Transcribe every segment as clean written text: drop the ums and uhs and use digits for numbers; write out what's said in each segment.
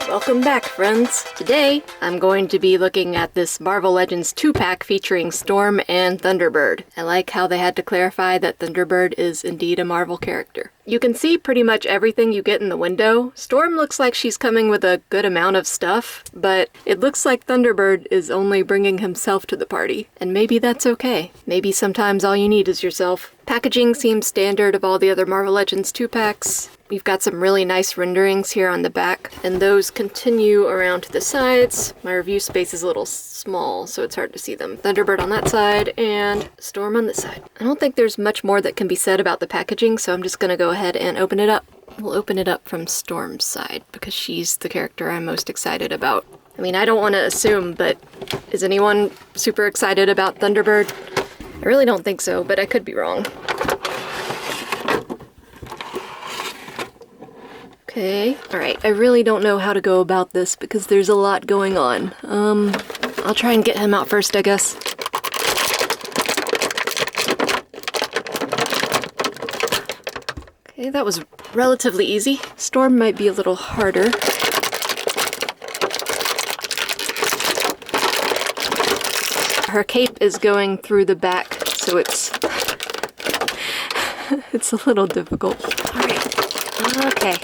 Welcome back, friends! Today, I'm going to be looking at this Marvel Legends 2-pack featuring Storm and Thunderbird. I like how they had to clarify that Thunderbird is indeed a Marvel character. You can see pretty much everything you get in the window. Storm looks like she's coming with a good amount of stuff, but it looks like Thunderbird is only bringing himself to the party. And maybe that's okay. Maybe sometimes all you need is yourself. Packaging seems standard of all the other Marvel Legends 2-packs. We've got some really nice renderings here on the back, and those continue around to the sides. My review space is a little small, so it's hard to see them. Thunderbird on that side, and Storm on this side. I don't think there's much more that can be said about the packaging, so I'm just gonna go ahead and open it up. We'll open it up from Storm's side, because she's the character I'm most excited about. I mean, I don't want to assume, but is anyone super excited about Thunderbird? I really don't think so, but I could be wrong. Okay, alright, I really don't know how to go about this because there's a lot going on. I'll try and get him out first, I guess. Okay, that was relatively easy. Storm might be a little harder. Her cape is going through the back, so it's it's a little difficult. Alright, okay.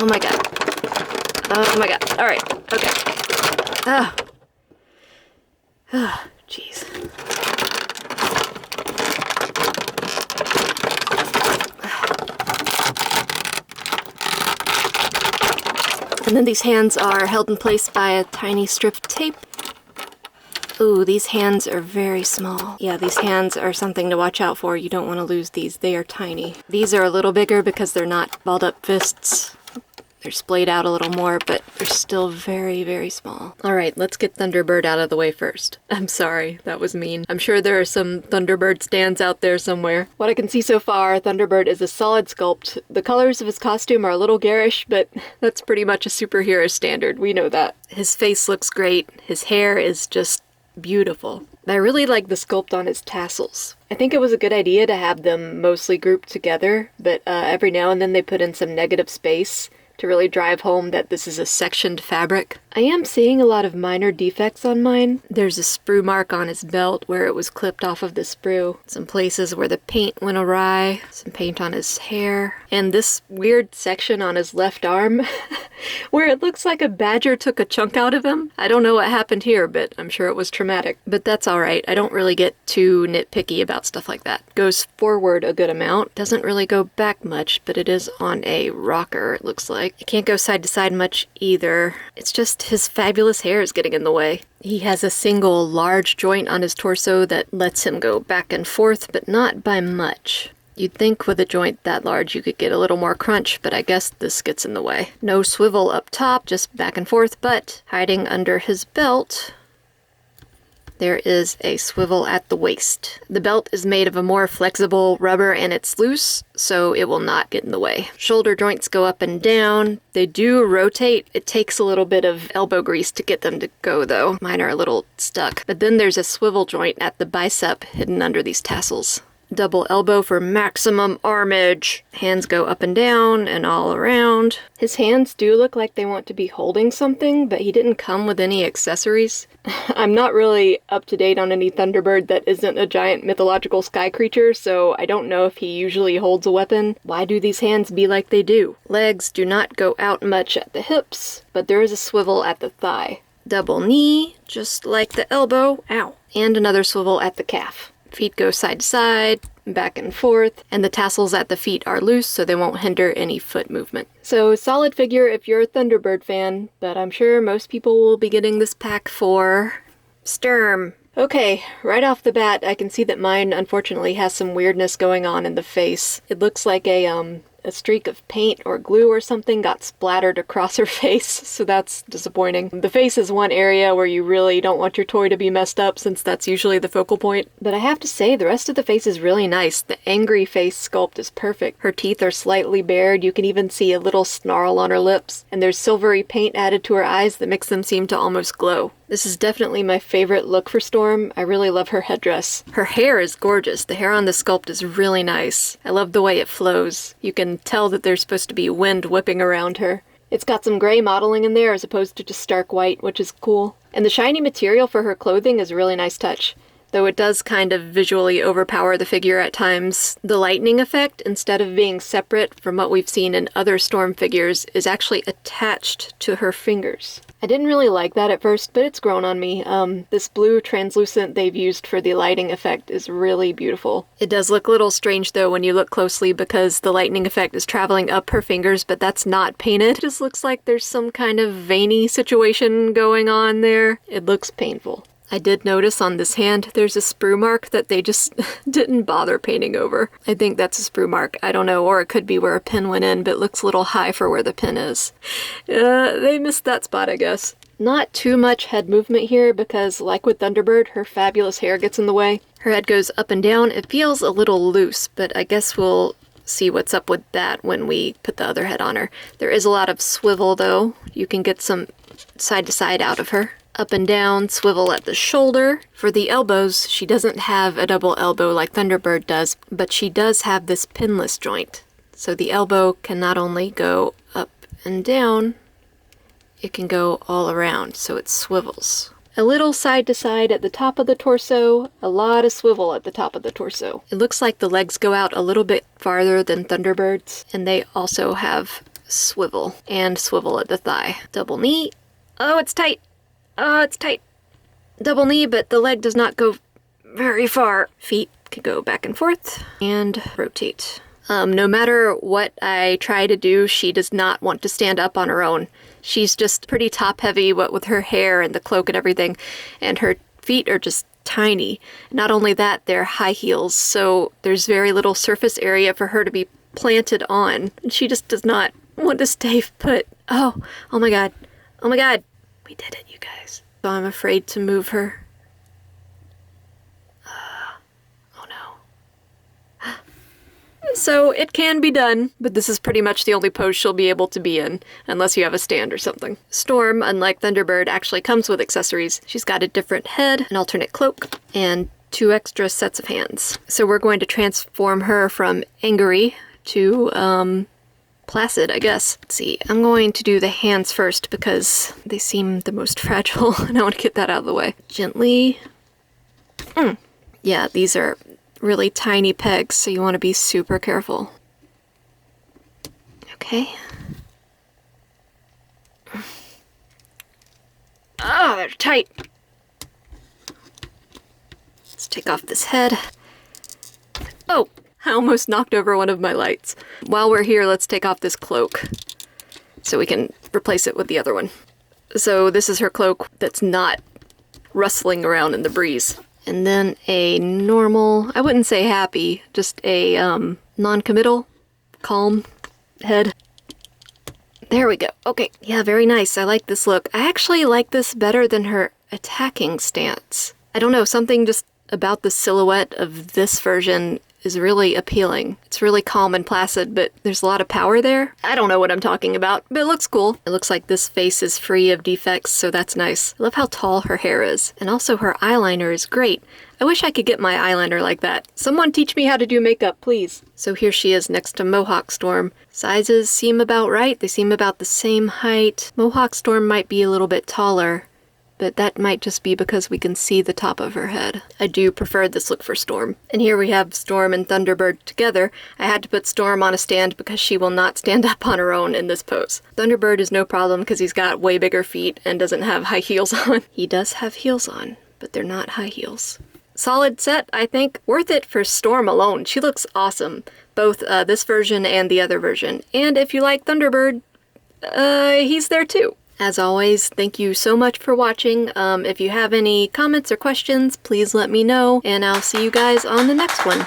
Oh my god. Oh my god. Alright, okay. Ah. Ah, jeez. And then these hands are held in place by a tiny strip of tape. Ooh, these hands are very small. Yeah, these hands are something to watch out for. You don't want to lose these. They are tiny. These are a little bigger because they're not balled up fists. They're splayed out a little more, but they're still very, very small. Alright, let's get Thunderbird out of the way first. I'm sorry, that was mean. I'm sure there are some Thunderbird stands out there somewhere. What I can see so far, Thunderbird is a solid sculpt. The colors of his costume are a little garish, but that's pretty much a superhero standard. We know that. His face looks great. His hair is just beautiful. I really like the sculpt on his tassels. I think it was a good idea to have them mostly grouped together, but every now and then they put in some negative space to really drive home that this is a sectioned fabric. I am seeing a lot of minor defects on mine. There's a sprue mark on his belt where it was clipped off of the sprue. Some places where the paint went awry. Some paint on his hair. And this weird section on his left arm where it looks like a badger took a chunk out of him. I don't know what happened here, but I'm sure it was traumatic. But that's alright. I don't really get too nitpicky about stuff like that. Goes forward a good amount. Doesn't really go back much, but it is on a rocker, it looks like. It can't go side to side much either. It's just his fabulous hair is getting in the way. He has a single large joint on his torso that lets him go back and forth, but not by much. You'd think with a joint that large you could get a little more crunch, but I guess this gets in the way. No swivel up top, just back and forth, but hiding under his belt, there is a swivel at the waist. The belt is made of a more flexible rubber and it's loose, so it will not get in the way. Shoulder joints go up and down. They do rotate. It takes a little bit of elbow grease to get them to go though. Mine are a little stuck. But then there's a swivel joint at the bicep hidden under these tassels. Double elbow for maximum armage. Hands go up and down and all around. His hands do look like they want to be holding something, but he didn't come with any accessories. I'm not really up to date on any Thunderbird that isn't a giant mythological sky creature, so I don't know if he usually holds a weapon. Why do these hands be like they do? Legs do not go out much at the hips, but there is a swivel at the thigh. Double knee, just like the elbow. Ow. And another swivel at the calf. Feet go side to side, back and forth, and the tassels at the feet are loose so they won't hinder any foot movement. So solid figure if you're a Thunderbird fan, but I'm sure most people will be getting this pack for Sturm. Okay, right off the bat I can see that mine unfortunately has some weirdness going on in the face. It looks like a streak of paint or glue or something got splattered across her face, so that's disappointing. The face is one area where you really don't want your toy to be messed up since that's usually the focal point. But I have to say, the rest of the face is really nice. The angry face sculpt is perfect. Her teeth are slightly bared, you can even see a little snarl on her lips, and there's silvery paint added to her eyes that makes them seem to almost glow. This is definitely my favorite look for Storm. I really love her headdress. Her hair is gorgeous. The hair on the sculpt is really nice. I love the way it flows. You can tell that there's supposed to be wind whipping around her. It's got some gray modeling in there as opposed to just stark white, which is cool. And the shiny material for her clothing is a really nice touch. Though it does kind of visually overpower the figure at times. The lightning effect, instead of being separate from what we've seen in other Storm figures, is actually attached to her fingers. I didn't really like that at first, but it's grown on me. This blue translucent they've used for the lighting effect is really beautiful. It does look a little strange though when you look closely because the lightning effect is traveling up her fingers, but that's not painted. It just looks like there's some kind of veiny situation going on there. It looks painful. I did notice on this hand there's a sprue mark that they just didn't bother painting over. I think that's a sprue mark. I don't know, or it could be where a pin went in, but it looks a little high for where the pin is. They missed that spot, I guess. Not too much head movement here because, like with Thunderbird, her fabulous hair gets in the way. Her head goes up and down. It feels a little loose, but I guess we'll see what's up with that when we put the other head on her. There is a lot of swivel, though. You can get some side to side out of her. Up and down, swivel at the shoulder. For the elbows, she doesn't have a double elbow like Thunderbird does, but she does have this pinless joint. So the elbow can not only go up and down, it can go all around, so it swivels. A little side to side at the top of the torso, a lot of swivel at the top of the torso. It looks like the legs go out a little bit farther than Thunderbird's, and they also have swivel and swivel at the thigh. Double knee. Oh, it's tight. Oh, it's tight. Double knee, but the leg does not go very far. Feet can go back and forth and rotate. No matter what I try to do, she does not want to stand up on her own. She's just pretty top heavy, what with her hair and the cloak and everything, and her feet are just tiny. Not only that, they're high heels, so there's very little surface area for her to be planted on. And she just does not want to stay put. Oh my god. Oh my god. We did it, you guys. So I'm afraid to move her. Oh no. So it can be done, but this is pretty much the only pose she'll be able to be in, unless you have a stand or something. Storm, unlike Thunderbird, actually comes with accessories. She's got a different head, an alternate cloak, and 2 extra sets of hands. So we're going to transform her from angry to, placid, I guess. Let's see, I'm going to do the hands first because they seem the most fragile and I want to get that out of the way. Gently. Yeah, these are really tiny pegs, so you want to be super careful. Okay. Oh, they're tight. Let's take off this head. Oh! I almost knocked over one of my lights. While we're here, let's take off this cloak so we can replace it with the other one. So this is her cloak that's not rustling around in the breeze. And then a normal, I wouldn't say happy, just a non-committal, calm head. There we go. Okay, yeah, very nice. I like this look. I actually like this better than her attacking stance. I don't know, something just about the silhouette of this version is really appealing. It's really calm and placid, but there's a lot of power there. I don't know what I'm talking about, but it looks cool. It looks like this face is free of defects, so that's nice. I love how tall her hair is. And also her eyeliner is great. I wish I could get my eyeliner like that. Someone teach me how to do makeup, please. So here she is next to Mohawk Storm. Sizes seem about right. They seem about the same height. Mohawk Storm might be a little bit taller, but that might just be because we can see the top of her head. I do prefer this look for Storm. And here we have Storm and Thunderbird together. I had to put Storm on a stand because she will not stand up on her own in this pose. Thunderbird is no problem because he's got way bigger feet and doesn't have high heels on. He does have heels on, but they're not high heels. Solid set, I think. Worth it for Storm alone. She looks awesome. Both this version and the other version. And if you like Thunderbird, he's there too. As always, thank you so much for watching. If you have any comments or questions, please let me know, and I'll see you guys on the next one.